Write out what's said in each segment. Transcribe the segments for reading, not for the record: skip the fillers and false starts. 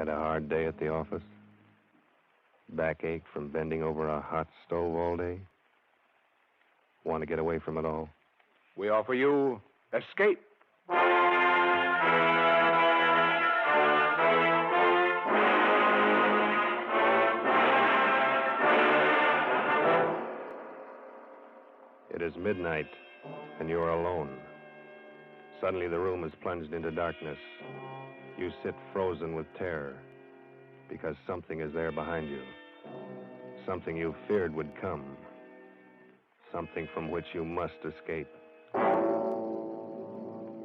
a hard day at the office? Backache from bending over a hot stove all day? Want to get away from it all? We offer you Escape. It is midnight, and you are alone. Suddenly the room is plunged into darkness. You sit frozen with terror, because something is there behind you. Something you feared would come. Something from which you must escape.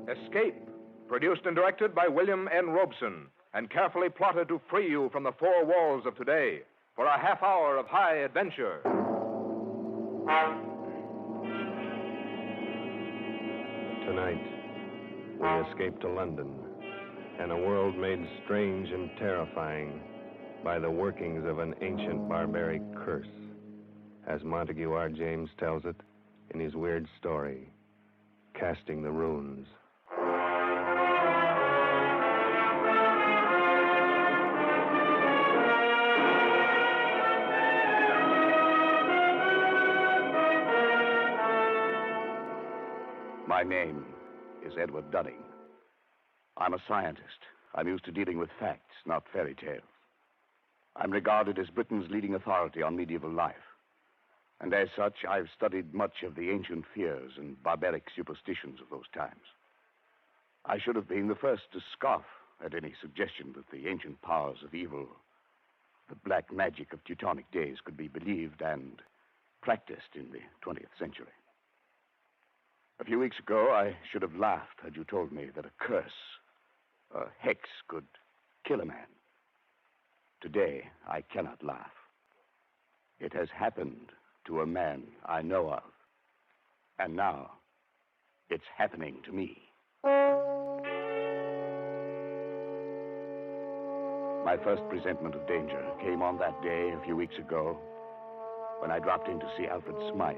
Escape, produced and directed by William N. Robeson, and carefully plotted to free you from the four walls of today for a half hour of high adventure. Tonight, we escape to London and a world made strange and terrifying by the workings of an ancient barbaric curse, as Montague R. James tells it in his weird story, Casting the Runes. My name is Edward Dunning. I'm a scientist. I'm used to dealing with facts, not fairy tales. I'm regarded as Britain's leading authority on medieval life. And as such, I've studied much of the ancient fears and barbaric superstitions of those times. I should have been the first to scoff at any suggestion that the ancient powers of evil, the black magic of Teutonic days, could be believed and practiced in the 20th century. A few weeks ago, I should have laughed had you told me that a curse, a hex, could kill a man. Today, I cannot laugh. It has happened to a man I know of. And now, it's happening to me. My first presentiment of danger came on that day a few weeks ago when I dropped in to see Alfred Smythe,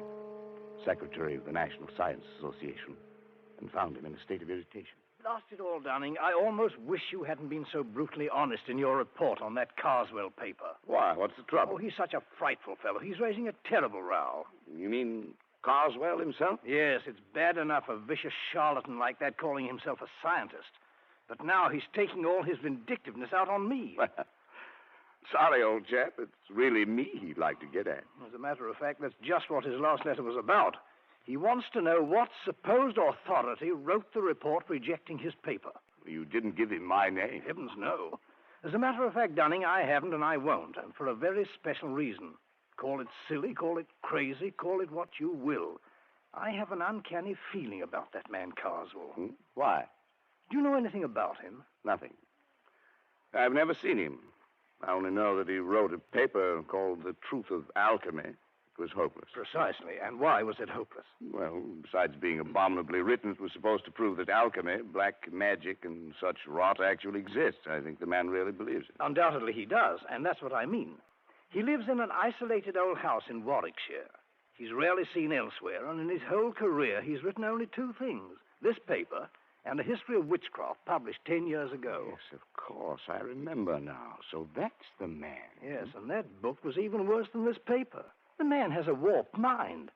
Secretary of the National Science Association, and found him in a state of irritation. Blast it all, Dunning. I almost wish you hadn't been so brutally honest in your report on that Carswell paper. Why? What's the trouble? Oh, he's such a frightful fellow. He's raising a terrible row. You mean Carswell himself? Yes, it's bad enough a vicious charlatan like that calling himself a scientist. But now he's taking all his vindictiveness out on me. Sorry, old chap. It's really me he'd like to get at. As a matter of fact, that's just what his last letter was about. He wants to know what supposed authority wrote the report rejecting his paper. You didn't give him my name. Heavens, no. As a matter of fact, Dunning, I haven't and I won't, and for a very special reason. Call it silly, call it crazy, call it what you will. I have an uncanny feeling about that man Carswell. Why? Do you know anything about him? Nothing. I've never seen him. I only know that he wrote a paper called The Truth of Alchemy. It was hopeless. Precisely. And why was it hopeless? Well, besides being abominably written, it was supposed to prove that alchemy, black magic, and such rot actually exists. I think the man really believes it. Undoubtedly he does, and that's what I mean. He lives in an isolated old house in Warwickshire. He's rarely seen elsewhere, and in his whole career he's written only two things. This paper and a history of witchcraft published 10 years ago. Yes, of course. I remember now. So that's the man. Yes, and that book was even worse than this paper. The man has a warped mind.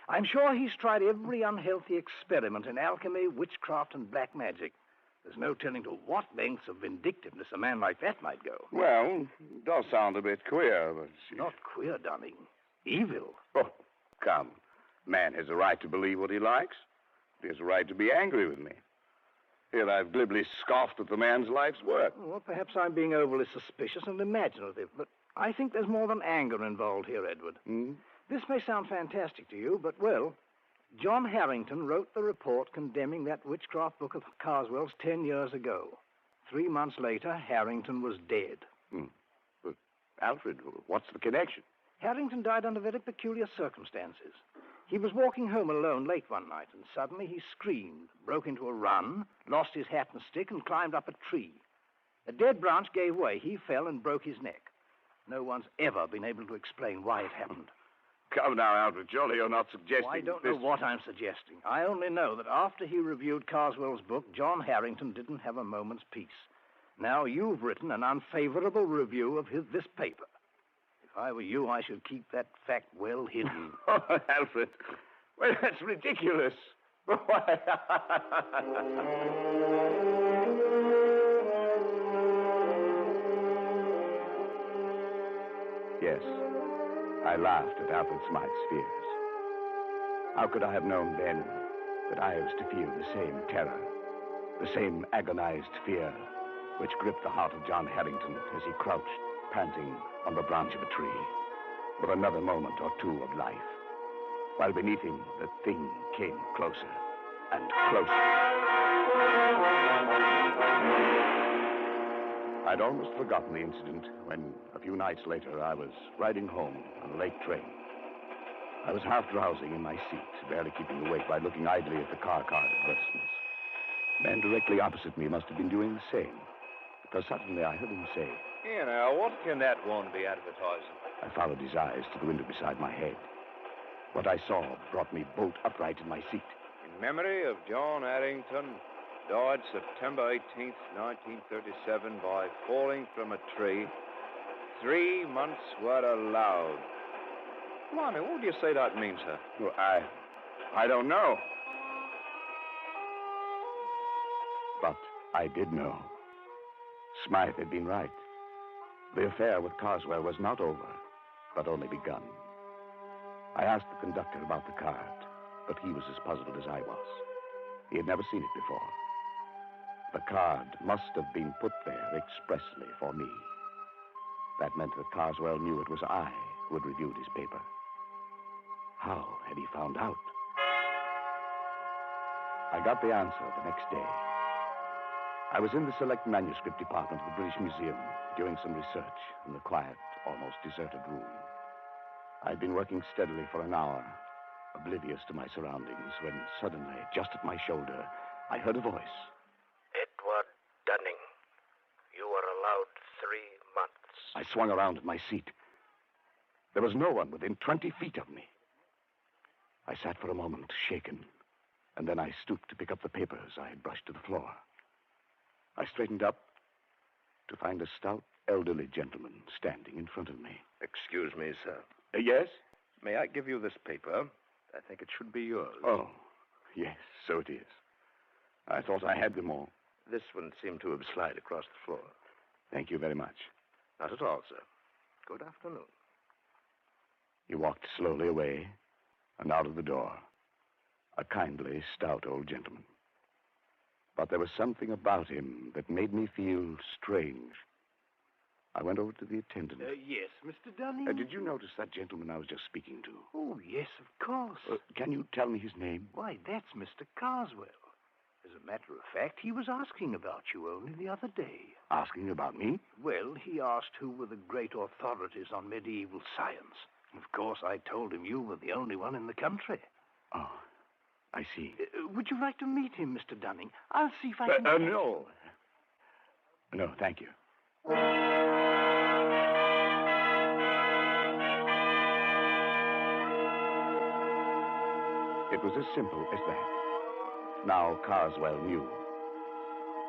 I'm sure he's tried every unhealthy experiment in alchemy, witchcraft, and black magic. There's no telling to what lengths of vindictiveness a man like that might go. Well, it does sound a bit queer, but... Not queer, Dunning. Evil. Oh, come. Man has a right to believe what he likes. He has a right to be angry with me. Here I've glibly scoffed at the man's life's work. Well, perhaps I'm being overly suspicious and imaginative, but I think there's more than anger involved here, Edward. This may sound fantastic to you, but, well, John Harrington wrote the report condemning that witchcraft book of Carswell's 10 years ago. 3 months later, Harrington was dead. But, Alfred, what's the connection? Harrington died under very peculiar circumstances. He was walking home alone late one night, and suddenly he screamed, broke into a run, lost his hat and stick, and climbed up a tree. A dead branch gave way. He fell and broke his neck. No one's ever been able to explain why it happened. Come now, Alfred. Surely you're not suggesting... I don't know what I'm suggesting. I only know that after he reviewed Carswell's book, John Harrington didn't have a moment's peace. Now, you've written an unfavorable review of this paper. If I were you, I should keep that fact well hidden. Oh, Alfred. Well, that's ridiculous. Why? Yes, I laughed at Alfred Smythe's fears. How could I have known then that I was to feel the same terror, the same agonized fear which gripped the heart of John Harrington as he crouched, panting, on the branch of a tree, with another moment or two of life, while beneath him the thing came closer and closer. I'd almost forgotten the incident when, a few nights later, I was riding home on a late train. I was half drowsing in my seat, barely keeping awake by looking idly at the car card advertisements. The man directly opposite me must have been doing the same, because suddenly I heard him say, "Here now, what can that one be advertising?" I followed his eyes to the window beside my head. What I saw brought me bolt upright in my seat. In memory of John Harrington, died September 18th, 1937, by falling from a tree. 3 months were allowed. Blimey, what do you say that means, sir? Well, I don't know. But I did know. Smythe had been right. The affair with Carswell was not over, but only begun. I asked the conductor about the card, but he was as puzzled as I was. He had never seen it before. The card must have been put there expressly for me. That meant that Carswell knew it was I who had reviewed his paper. How had he found out? I got the answer the next day. I was in the select manuscript department of the British Museum, doing some research in the quiet, almost deserted room. I'd been working steadily for an hour, oblivious to my surroundings, when suddenly, just at my shoulder, I heard a voice. Edward Dunning, you are allowed 3 months. I swung around in my seat. There was no one within 20 feet of me. I sat for a moment, shaken, and then I stooped to pick up the papers I had brushed to the floor. I straightened up to find a stout, elderly gentleman standing in front of me. Excuse me, sir. Yes? May I give you this paper? I think it should be yours. Oh, yes, so it is. I thought I had them all. This one seemed to have slid across the floor. Thank you very much. Not at all, sir. Good afternoon. He walked slowly away and out of the door. A kindly, stout old gentleman. But there was something about him that made me feel strange. I went over to the attendant. Yes, Mr. Dunning? Did you notice that gentleman I was just speaking to? Oh, yes, of course. Can you tell me his name? Why, that's Mr. Carswell. As a matter of fact, he was asking about you only the other day. Asking about me? Well, he asked who were the great authorities on medieval science. Of course, I told him you were the only one in the country. Oh, I see. Would you like to meet him, Mr. Dunning? I'll see if I can... No. No, thank you. It was as simple as that. Now Carswell knew.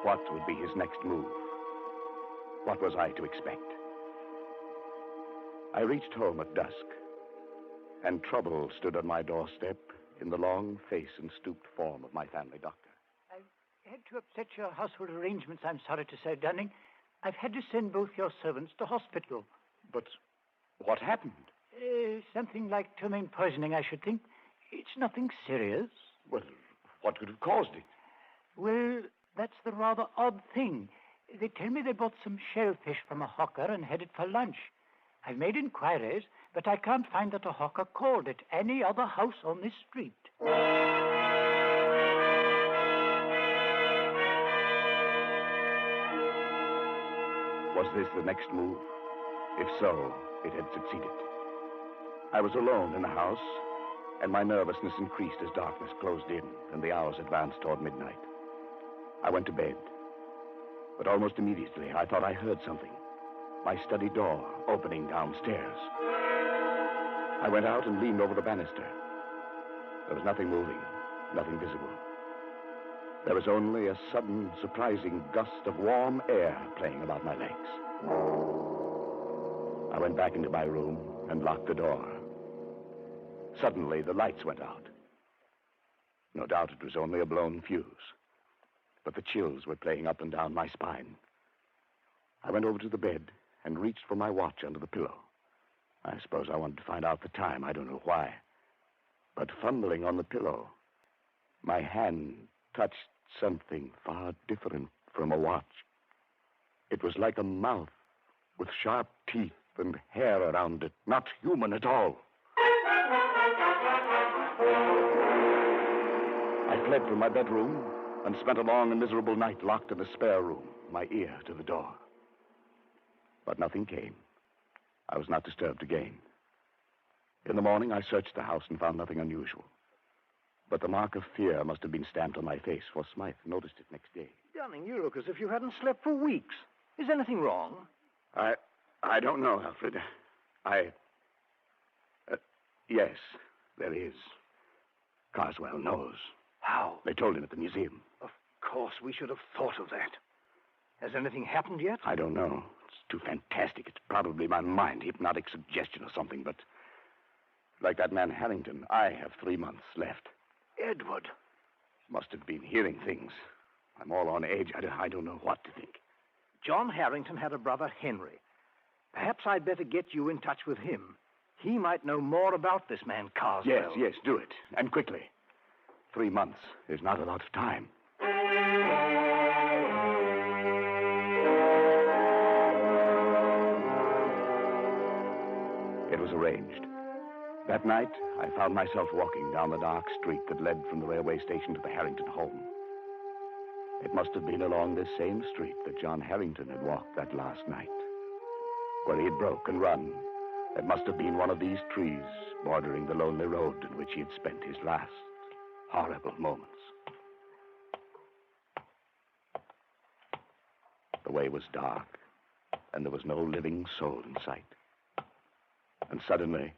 What would be his next move? What was I to expect? I reached home at dusk, and trouble stood on my doorstep in the long face and stooped form of my family doctor. I've had to upset your household arrangements, I'm sorry to say, Dunning. I've had to send both your servants to hospital. But what happened? Something like ptomaine poisoning, I should think. It's nothing serious. Well, what could have caused it? Well, that's the rather odd thing. They tell me they bought some shellfish from a hawker and had it for lunch. I've made inquiries, but I can't find that a hawker called at any other house on this street. Was this the next move? If so, it had succeeded. I was alone in the house, and my nervousness increased as darkness closed in and the hours advanced toward midnight. I went to bed, but almost immediately I thought I heard something. My study door opening downstairs. I went out and leaned over the banister. There was nothing moving, nothing visible. There was only a sudden, surprising gust of warm air playing about my legs. I went back into my room and locked the door. Suddenly, the lights went out. No doubt it was only a blown fuse, but the chills were playing up and down my spine. I went over to the bed and reached for my watch under the pillow. I suppose I wanted to find out the time. I don't know why. But fumbling on the pillow, my hand touched something far different from a watch. It was like a mouth with sharp teeth and hair around it, not human at all. I fled from my bedroom and spent a long and miserable night locked in a spare room, my ear to the door. But nothing came. I was not disturbed again. In the morning, I searched the house and found nothing unusual. But the mark of fear must have been stamped on my face, for Smythe noticed it next day. Dunning, you look as if you hadn't slept for weeks. Is anything wrong? I don't know, Alfred. Yes, there is. Carswell knows. How? They told him at the museum. Of course, we should have thought of that. Has anything happened yet? I don't know. It's too fantastic. It's probably my mind, hypnotic suggestion or something, but like that man Harrington, I have 3 months left. Edward. Must have been hearing things. I'm all on edge. I don't know what to think. John Harrington had a brother, Henry. Perhaps I'd better get you in touch with him. He might know more about this man, Carswell. Yes, do it. And quickly. 3 months is not a lot of time. It was arranged. That night, I found myself walking down the dark street that led from the railway station to the Harrington home. It must have been along this same street that John Harrington had walked that last night. Where he had broke and run, it must have been one of these trees bordering the lonely road in which he had spent his last horrible moments. The way was dark, and there was no living soul in sight. And suddenly,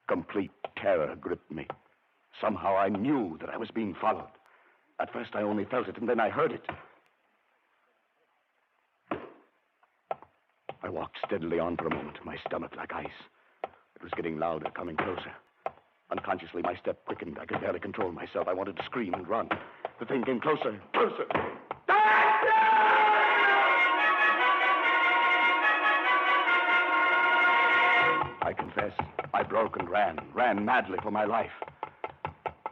complete terror gripped me. Somehow I knew that I was being followed. At first I only felt it, and then I heard it. I walked steadily on for a moment, my stomach like ice. It was getting louder, coming closer. Unconsciously, my step quickened. I could barely control myself. I wanted to scream and run. The thing came closer, closer. I confess, I broke and ran madly for my life.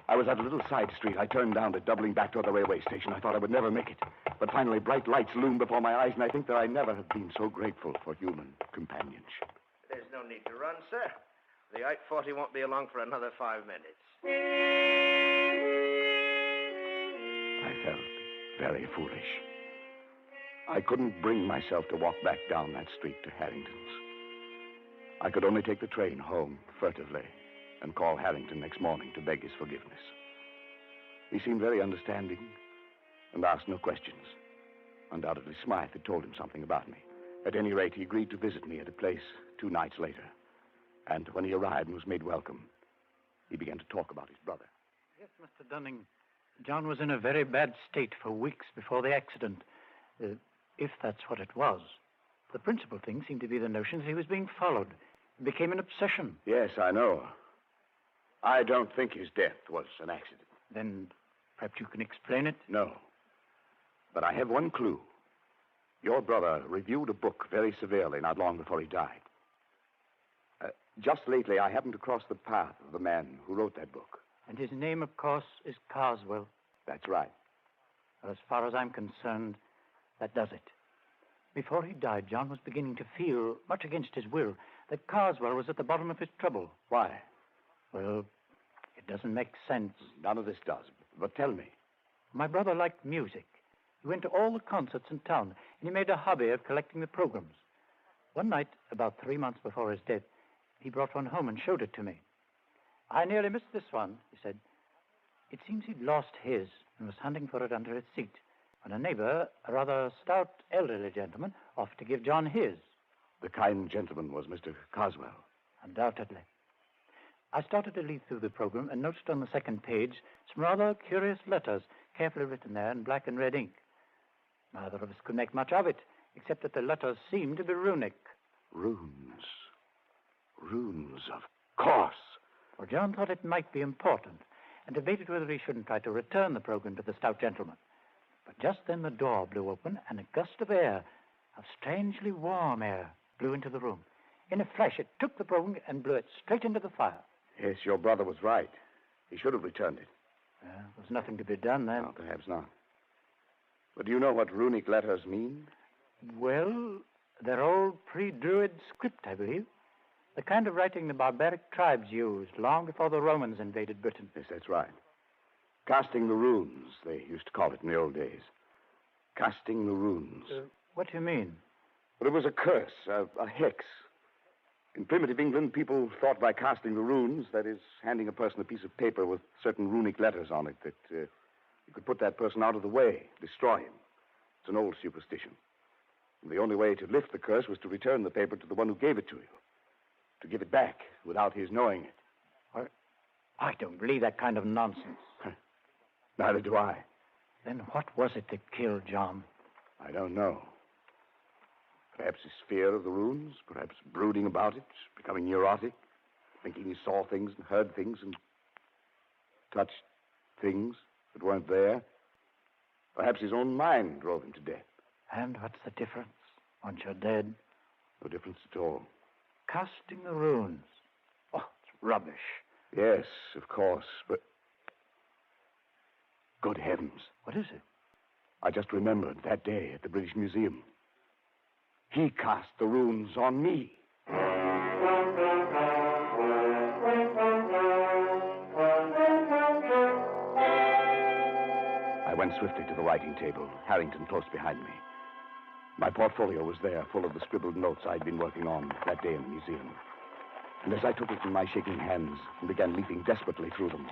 I was at a little side street. I turned down it, doubling back toward the railway station. I thought I would never make it. But finally, bright lights loomed before my eyes, and I think that I never have been so grateful for human companionship. There's no need to run, sir. The 840 won't be along for another 5 minutes. I felt very foolish. I couldn't bring myself to walk back down that street to Harrington's. I could only take the train home furtively and call Harrington next morning to beg his forgiveness. He seemed very understanding and asked no questions. Undoubtedly, Smythe had told him something about me. At any rate, he agreed to visit me at a place 2 nights later. And when he arrived and was made welcome, he began to talk about his brother. Yes, Mr. Dunning. John was in a very bad state for weeks before the accident, if that's what it was. The principal thing seemed to be the notion that he was being followed. It became an obsession. Yes, I know. I don't think his death was an accident. Then perhaps you can explain it? No. But I have one clue. Your brother reviewed a book very severely not long before he died. Just lately, I happened to cross the path of the man who wrote that book. And his name, of course, is Carswell. That's right. Well, as far as I'm concerned, that does it. Before he died, John was beginning to feel, much against his will, that Carswell was at the bottom of his trouble. Why? Well, it doesn't make sense. None of this does. But tell me. My brother liked music. He went to all the concerts in town, and he made a hobby of collecting the programs. One night, about 3 months before his death, he brought one home and showed it to me. I nearly missed this one, he said. It seems he'd lost his and was hunting for it under his seat when a neighbor, a rather stout elderly gentleman, offered to give John his. The kind gentleman was Mr. Carswell. Undoubtedly. I started to leaf through the program and noticed on the second page some rather curious letters carefully written there in black and red ink. Neither of us could make much of it, except that the letters seemed to be runic. Runes. Runes, of course. For John thought it might be important, and debated whether he shouldn't try to return the program to the stout gentleman. But just then the door blew open, and a gust of air, of strangely warm air, blew into the room. In a flash, it took the program and blew it straight into the fire. Yes, your brother was right. He should have returned it. There was nothing to be done then. No, perhaps not. But do you know what runic letters mean? Well, they're old pre-Druid script, I believe. The kind of writing the barbaric tribes used long before the Romans invaded Britain. Yes, that's right. Casting the runes, they used to call it in the old days. Casting the runes. What do you mean? Well, it was a curse, a hex. In primitive England, people thought by casting the runes, that is, handing a person a piece of paper with certain runic letters on it, that you could put that person out of the way, destroy him. It's an old superstition. And the only way to lift the curse was to return the paper to the one who gave it to you. To give it back without his knowing it. I don't believe that kind of nonsense. Neither do I. Then what was it that killed John? I don't know. Perhaps his fear of the runes, perhaps brooding about it, becoming neurotic, thinking he saw things and heard things and touched things that weren't there. Perhaps his own mind drove him to death. And what's the difference once you're dead? No difference at all. Casting the runes. Oh, it's rubbish. Yes, of course, but... Good heavens. What is it? I just remembered that day at the British Museum. He cast the runes on me. I went swiftly to the writing table, Harrington close behind me. My portfolio was there, full of the scribbled notes I'd been working on that day in the museum. And as I took it in my shaking hands and began leafing desperately through them,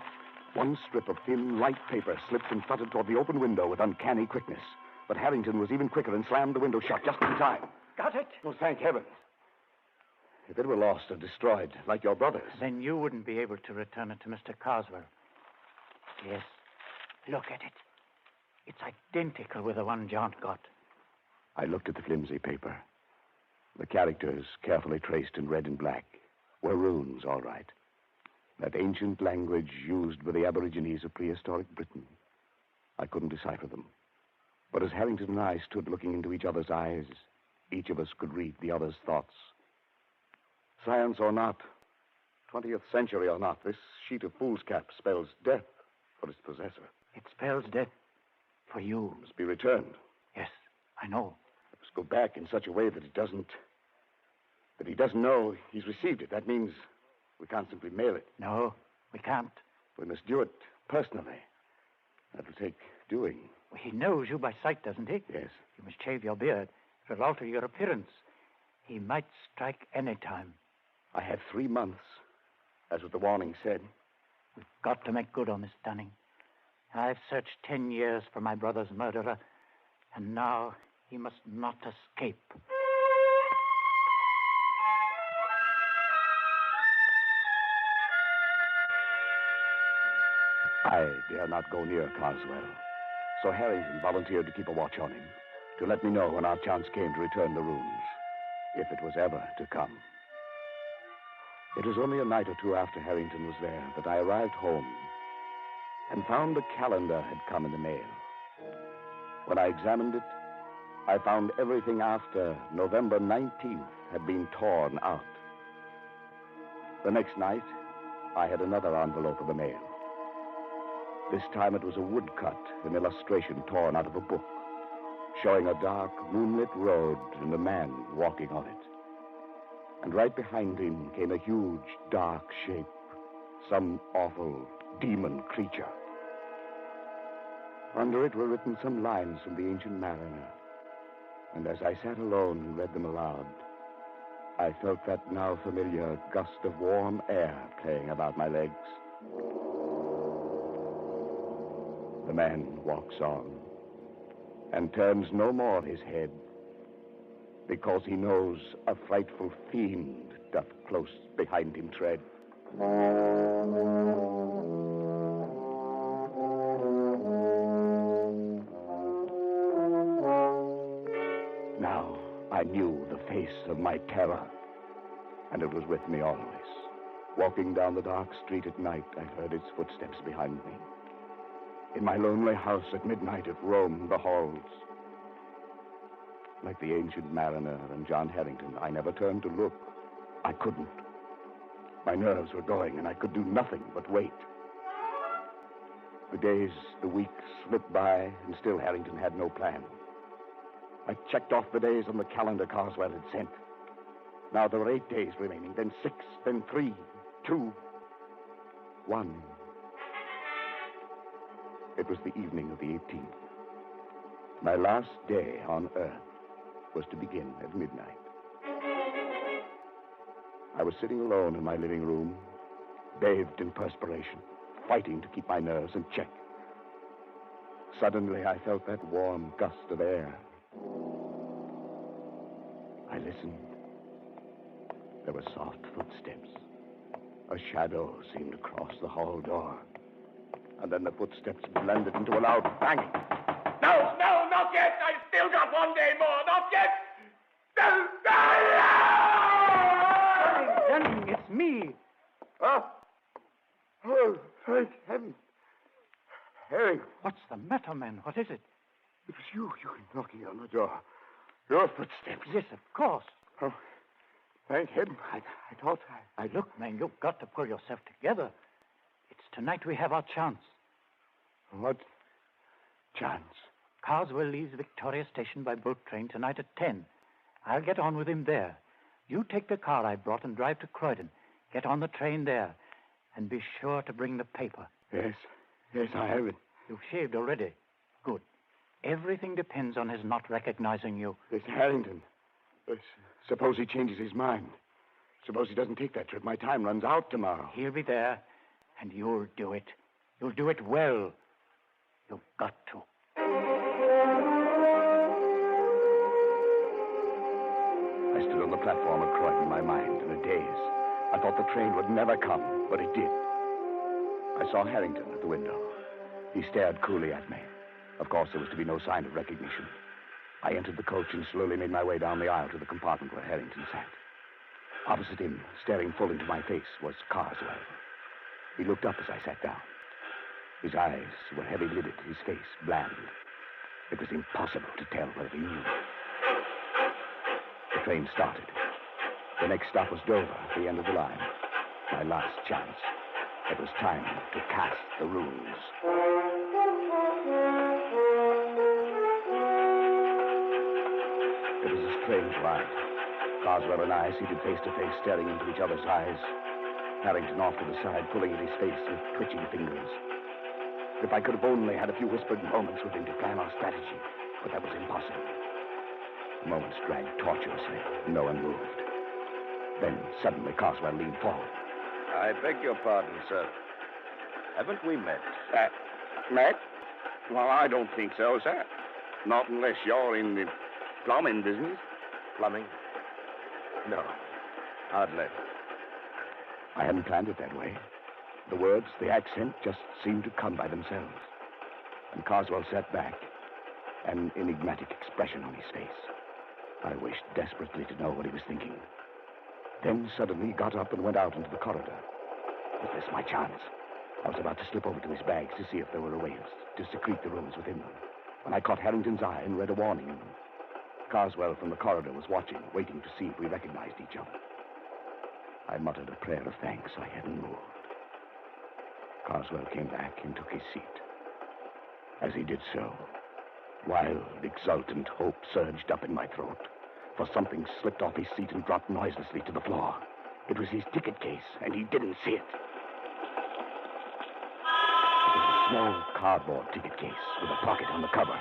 one strip of thin, light paper slipped and fluttered toward the open window with uncanny quickness. But Harrington was even quicker and slammed the window shut just in time. Got it? Oh, thank heavens. If it were lost or destroyed, like your brother's... Then you wouldn't be able to return it to Mr. Carswell. Yes. Look at it. It's identical with the one John got. I looked at the flimsy paper. The characters, carefully traced in red and black, were runes, all right. That ancient language used by the Aborigines of prehistoric Britain. I couldn't decipher them. But as Harrington and I stood looking into each other's eyes, each of us could read the other's thoughts. Science or not, 20th century or not, this sheet of foolscap spells death for its possessor. It spells death for you. It must be returned. Yes, I know. It must go back in such a way that he doesn't know he's received it. That means we can't simply mail it. No, we can't. We must do it personally. That'll take doing. Well, he knows you by sight, doesn't he? Yes. You must shave your beard. It'll alter your appearance. He might strike any time. I have 3 months, as what the warning said. We've got to make good on this Dunning. I've searched 10 years for my brother's murderer, and now he must not escape. I dare not go near Carswell, so Harrington volunteered to keep a watch on him, to let me know when our chance came to return the runes, if it was ever to come. It was only a night or two after Harrington was there that I arrived home and found a calendar had come in the mail. When I examined it, I found everything after November 19th had been torn out. The next night, I had another envelope of the mail. This time it was a woodcut, an illustration torn out of a book, showing a dark, moonlit road and a man walking on it. And right behind him came a huge, dark shape, some awful demon creature. Under it were written some lines from the Ancient Mariner. And as I sat alone and read them aloud, I felt that now familiar gust of warm air playing about my legs. The man walks on and turns no more his head, because he knows a frightful fiend doth close behind him tread. I knew the face of my terror, and it was with me always. Walking down the dark street at night, I heard its footsteps behind me. In my lonely house at midnight, it roamed the halls. Like the ancient mariner and John Harrington, I never turned to look. I couldn't. My nerves were going, and I could do nothing but wait. The days, the weeks slipped by, and still Harrington had no plan. I checked off the days on the calendar Carswell had sent. Now there were 8 days remaining, then 6, then 3, 2, 1. It was the evening of the 18th. My last day on Earth was to begin at midnight. I was sitting alone in my living room, bathed in perspiration, fighting to keep my nerves in check. Suddenly, I felt that warm gust of air. I listened. There were soft footsteps. A shadow seemed to cross the hall door. And then the footsteps blended into a loud banging. No, not yet. I've still got 1 day more. Not yet. No. Dunning, it's me. Oh, thank heaven. Harry. What's the matter, man? What is it? It was you knocking on the door. Your footsteps. Yes, of course. Oh, thank heaven. I thought Look, man, you've got to pull yourself together. It's tonight we have our chance. What chance? Carswell leaves Victoria Station by boat train tonight at 10. I'll get on with him there. You take the car I brought and drive to Croydon. Get on the train there. And be sure to bring the paper. Yes, I have it. You've shaved already. Good. Everything depends on his not recognizing you. It's Harrington. Suppose he changes his mind. Suppose he doesn't take that trip. My time runs out tomorrow. He'll be there, and you'll do it. You'll do it well. You've got to. I stood on the platform at Croydon, my mind in a daze. I thought the train would never come, but it did. I saw Harrington at the window. He stared coolly at me. Of course, there was to be no sign of recognition. I entered the coach and slowly made my way down the aisle to the compartment where Harrington sat. Opposite him, staring full into my face, was Carswell. He looked up as I sat down. His eyes were heavy-lidded, his face bland. It was impossible to tell whether he knew. The train started. The next stop was Dover, the end of the line. My last chance. It was time to cast the runes. It was a strange ride. Carswell and I seated face to face, staring into each other's eyes. Harrington off to the side, pulling at his face with twitching fingers. If I could have only had a few whispered moments with him to plan our strategy, but that was impossible. The moments dragged tortuously. No one moved. Then, suddenly, Carswell leaned forward. I beg your pardon, sir. Haven't we met? Met? Well, I don't think so, sir. Not unless you're in the plumbing business. Plumbing? No, hardly. I hadn't planned it that way. The words, the accent, just seemed to come by themselves. And Carswell sat back, an enigmatic expression on his face. I wished desperately to know what he was thinking. Then suddenly he got up and went out into the corridor. Was this my chance? I was about to slip over to his bags to see if there were ways to secrete the rooms within them, when I caught Harrington's eye and read a warning in them. Carswell from the corridor was watching, waiting to see if we recognized each other. I muttered a prayer of thanks I hadn't moved. Carswell came back and took his seat. As he did so, wild, exultant hope surged up in my throat, for something slipped off his seat and dropped noiselessly to the floor. It was his ticket case, and he didn't see it. It was a small cardboard ticket case with a pocket on the cover.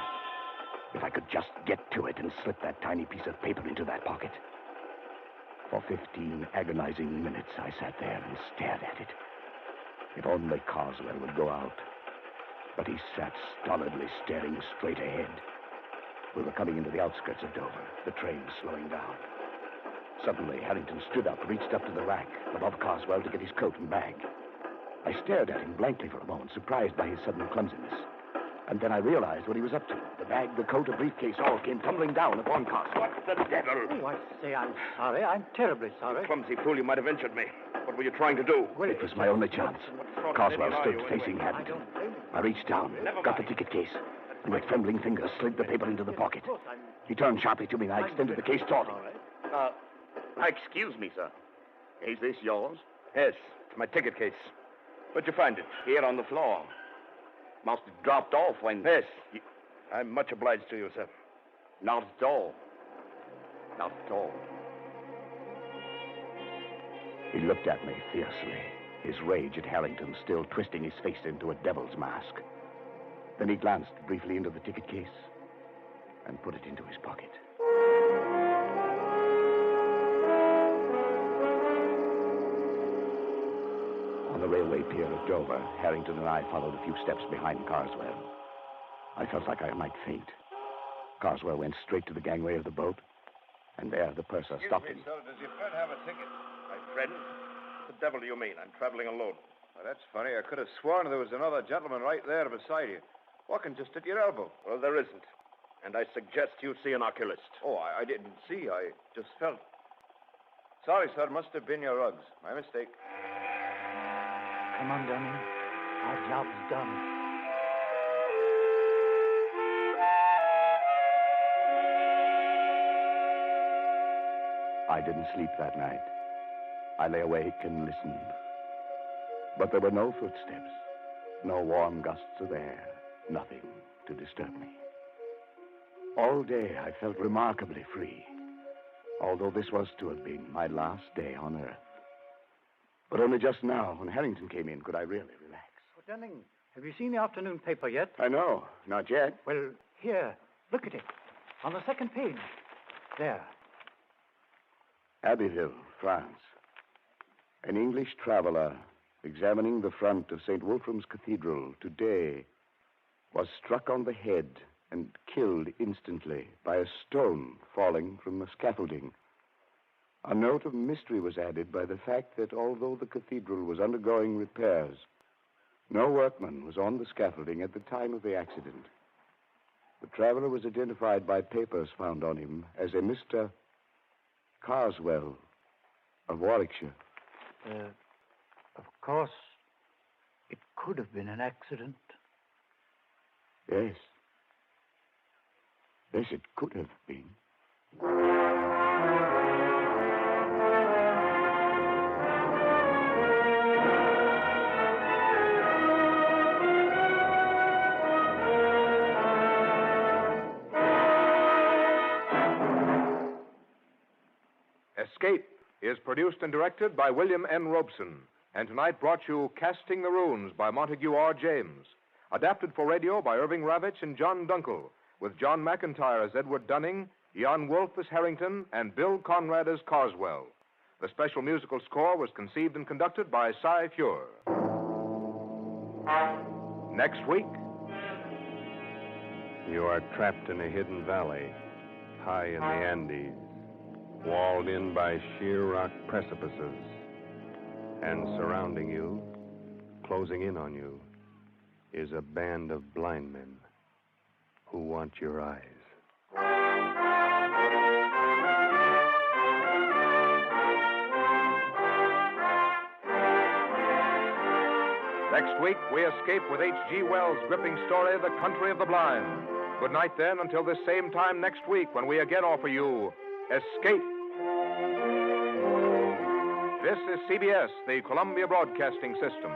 If I could just get to it and slip that tiny piece of paper into that pocket. For 15 agonizing minutes, I sat there and stared at it. If only Carswell would go out. But he sat stolidly staring straight ahead. We were coming into the outskirts of Dover, the train slowing down. Suddenly, Harrington stood up, reached up to the rack above Carswell to get his coat and bag. I stared at him blankly for a moment, surprised by his sudden clumsiness. And then I realized what he was up to. The bag, the coat, a briefcase, all came tumbling down upon Carswell. What the devil? Oh, I say, I'm sorry. I'm terribly sorry. Clumsy fool, you might have injured me. What were you trying to do? Well, It was my only chance. Carswell stood facing Harrington. I reached down, got the ticket case, and with trembling fingers slid the paper into the pocket. He turned sharply to me, and I extended the case toward him. Excuse me, sir. Is this yours? Yes, it's my ticket case. Where'd you find it? Here on the floor. Must have dropped off when... Yes. I'm much obliged to you, sir. Not at all. Not at all. He looked at me fiercely, his rage at Harrington still twisting his face into a devil's mask. Then he glanced briefly into the ticket case and put it into his pocket. On the railway pier at Dover, Harrington and I followed a few steps behind Carswell. I felt like I might faint. Carswell went straight to the gangway of the boat, and there the purser stopped him. Sir, does your friend have a ticket? My friend? What the devil do you mean? I'm traveling alone. Well, that's funny. I could have sworn there was another gentleman right there beside you, walking just at your elbow. Well, there isn't. And I suggest you see an oculist. Oh, I didn't see. I just felt. Sorry, sir. It must have been your rugs. My mistake. Come on, Dunning. Our job's done. I didn't sleep that night. I lay awake and listened. But there were no footsteps, no warm gusts of air, nothing to disturb me. All day I felt remarkably free, although this was to have been my last day on Earth. But only just now, when Harrington came in, could I really relax. Oh, Dunning, have you seen the afternoon paper yet? I know. Not yet. Well, here, look at it. On the second page. There. Abbeville, France. An English traveler examining the front of St. Wolfram's Cathedral today was struck on the head and killed instantly by a stone falling from the scaffolding. A note of mystery was added by the fact that although the cathedral was undergoing repairs, no workman was on the scaffolding at the time of the accident. The traveler was identified by papers found on him as a Mr. Carswell of Warwickshire. Of course, it could have been an accident. Yes. Yes, it could have been. Escape is produced and directed by William N. Robeson, and tonight brought you Casting the Runes by Montague R. James, adapted for radio by Irving Ravitch and John Dunkel, with John McIntire as Edward Dunning, Jan Wolfe as Harrington, and Bill Conrad as Carswell. The special musical score was conceived and conducted by Cy Fure. Next week, You are trapped in a hidden valley, high in the Andes, walled in by sheer rock precipices, and surrounding you, closing in on you, is a band of blind men who want your eyes. Next week, we escape with H.G. Wells' gripping story, The Country of the Blind. Good night, then, until this same time next week when we again offer you Escape. This is CBS, the Columbia Broadcasting System.